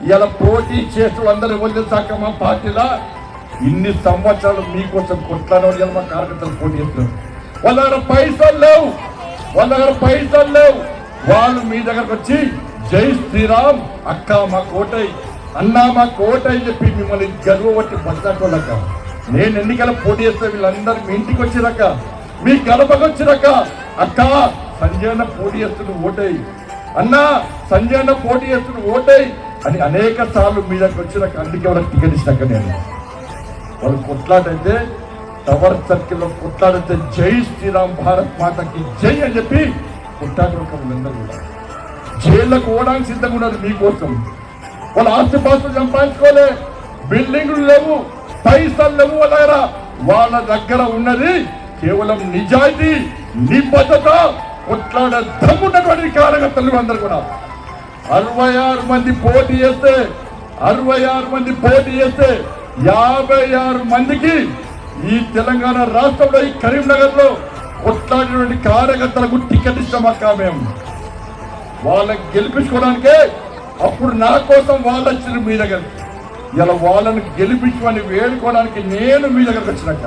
ఇలా పోటీ చేస్తూ అందరూ వదిలేసాక మా పార్టీలా ఇన్ని సంవత్సరాలు మీకోసం కొట్లాడే మా కార్యకర్తలు పోటీ చేస్తున్నారు. వాళ్ళ దగ్గర పైసలు లేవు, వాళ్ళు మీ దగ్గరకు వచ్చి జై శ్రీరామ్ అక్క మా కోటై, అన్నా మా కోటై అని చెప్పి మిమ్మల్ని గర్వపట్టి బతకటోళ్ళక్క. నేను ఎన్నికల పోటీ చేస్తే వీళ్ళందరూ మీ ఇంటికి వచ్చిరాక, మీ గడపకు వచ్చిరాక, అక్క సంజయ్ అన్న పోటీ చేస్తున్న ఓటై, అన్నా సంజయ్ అన్న పోటీ చేస్తున్న ఓటై అని అనేక సార్లు మీ దగ్గర వచ్చినాక అందుకే వాళ్ళకి టికెట్ ఇచ్చినాక నేను వాళ్ళు కొట్లాడైతే టవర్ సర్కిల్లో కొట్లాడితే జై శ్రీరామ్ భారత్ మాతకి జై అని చెప్పి కొట్లాడరు. వీళ్ళందరూ కూడా జైళ్ళకు పోవడానికి సిద్ధంగా ఉన్నారు మీకోసం. వాళ్ళ ఆస్తిపాస్తులు సంపాదించుకోలే, బిల్డింగులు లేవు, పైసలు లేవు. వాళ్ళ దగ్గర ఉన్నది కేవలం నిజాయితీ, నిబద్ధత, కొట్లాడ దమ్మున్నటువంటి కార్యకర్తలు అందరూ కూడా. 66 మంది పోటీ చేస్తే 56 మందికి ఈ తెలంగాణ రాష్ట్రంలో ఈ కరీంనగర్ లో కొట్లాడినటువంటి కార్యకర్తలకు టికెట్ ఇస్తామక్క. మేము వాళ్ళని గెలిపించుకోవడానికే అప్పుడు నా కోసం వాళ్ళు వచ్చిన మీ దగ్గర, ఇలా వాళ్ళని గెలిపించమని వేడుకోవడానికి నేను మీ దగ్గరకు వచ్చినాక